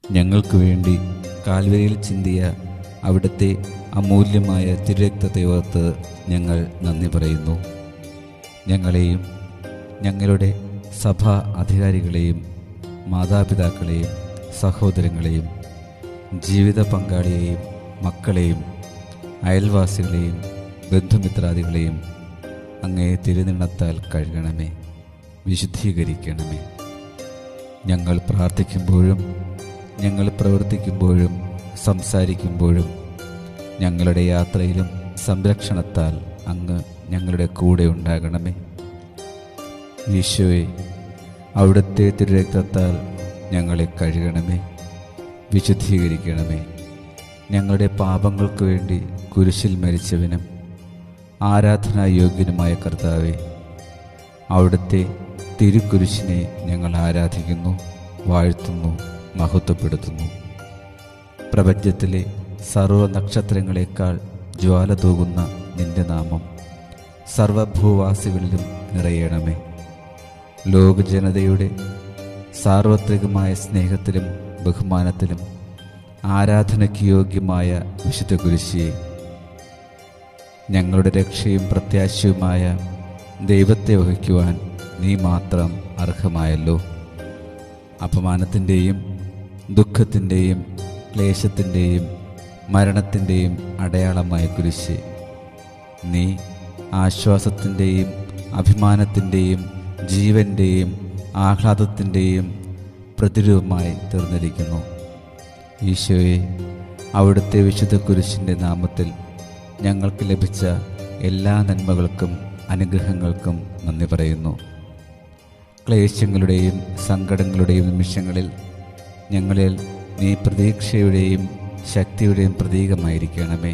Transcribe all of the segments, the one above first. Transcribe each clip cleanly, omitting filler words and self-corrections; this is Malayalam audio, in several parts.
ഞങ്ങൾക്ക് വേണ്ടി കാൽവരിയിൽ ചിന്തിയ അവിടുത്തെ അമൂല്യമായ തിരുരക്തത്തെ ഓർത്ത് ഞങ്ങൾ നന്ദി പറയുന്നു. ഞങ്ങളെയും ഞങ്ങളുടെ സഭാ അധികാരികളെയും മാതാപിതാക്കളെയും സഹോദരങ്ങളെയും ജീവിത പങ്കാളിയെയും മക്കളെയും അയൽവാസികളെയും ബന്ധുമിത്രാദികളെയും അങ്ങേ തിരുനിണത്താൽ കഴുകണമേ, വിശുദ്ധീകരിക്കണമേ. ഞങ്ങൾ പ്രാർത്ഥിക്കുമ്പോഴും ഞങ്ങൾ പ്രവർത്തിക്കുമ്പോഴും സംസാരിക്കുമ്പോഴും ഞങ്ങളുടെ യാത്രയിലും സംരക്ഷണത്താൽ അങ്ങ് ഞങ്ങളുടെ കൂടെ ഉണ്ടാകണമേ. ഈശോയെ, അവിടുത്തെ തിരുരക്തത്താൽ ഞങ്ങളെ കഴുകണമേ, വിശുദ്ധീകരിക്കണമേ. ഞങ്ങളുടെ പാപങ്ങൾക്ക് വേണ്ടി കുരിശിൽ മരിച്ചവനും ആരാധനായോഗ്യനുമായ കർത്താവേ, അവിടുത്തെ തിരുക്കുരിശിനെ ഞങ്ങൾ ആരാധിക്കുന്നു, വാഴ്ത്തുന്നു, മഹത്വപ്പെടുത്തുന്നു. പ്രപഞ്ചത്തിലെ സർവ്വ നക്ഷത്രങ്ങളെക്കാൾ ജ്വാല തൂകുന്ന നിന്റെ നാമം സർവഭൂവാസികളിലും നിറയണമേ. ലോകജനതയുടെ സാർവത്രികമായ സ്നേഹത്തിലും ബഹുമാനത്തിലും ആരാധനയ്ക്ക് യോഗ്യമായ വിശുദ്ധ കുരിശിയെ, ഞങ്ങളുടെ രക്ഷയും പ്രത്യാശയുമായ ദൈവത്തെ വഹിക്കുവാൻ നീ മാത്രം അർഹമായല്ലോ. അപമാനത്തിൻ്റെയും ദുഃഖത്തിൻ്റെയും ക്ലേശത്തിൻ്റെയും മരണത്തിൻ്റെയും അടയാളമായ കുരിശ്, നീ ആശ്വാസത്തിൻ്റെയും അഭിമാനത്തിൻ്റെയും ജീവൻ്റെയും ആഹ്ലാദത്തിൻ്റെയും പ്രതിരൂപമായി തീർന്നിരിക്കുന്നു. ഈശോയെ, അവിടുത്തെ വിശുദ്ധ കുരിശിൻ്റെ നാമത്തിൽ ഞങ്ങൾക്ക് ലഭിച്ച എല്ലാ നന്മകൾക്കും അനുഗ്രഹങ്ങൾക്കും നന്ദി പറയുന്നു. ക്ലേശങ്ങളുടെയും സങ്കടങ്ങളുടെയും നിമിഷങ്ങളിൽ ഞങ്ങളിൽ നീ പ്രതീക്ഷയുടെയും ശക്തിയുടെയും പ്രതീകമായിരിക്കണമേ.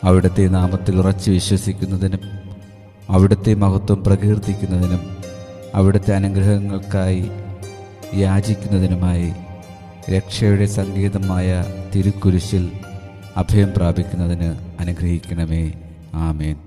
അവിടുത്തെ നാമത്തിൽ ഉറച്ചു വിശ്വസിക്കുന്നതിനും അവിടുത്തെ മഹത്വം പ്രകീർത്തിക്കുന്നതിനും അവിടുത്തെ അനുഗ്രഹങ്ങൾക്കായി യാചിക്കുന്നതിനുമായി രക്ഷയുടെ സംഗീതമായ തിരുക്കുരിശിൽ അഭയം പ്രാപിക്കുന്നതിന് അനുഗ്രഹിക്കണമേ. ആമേൻ.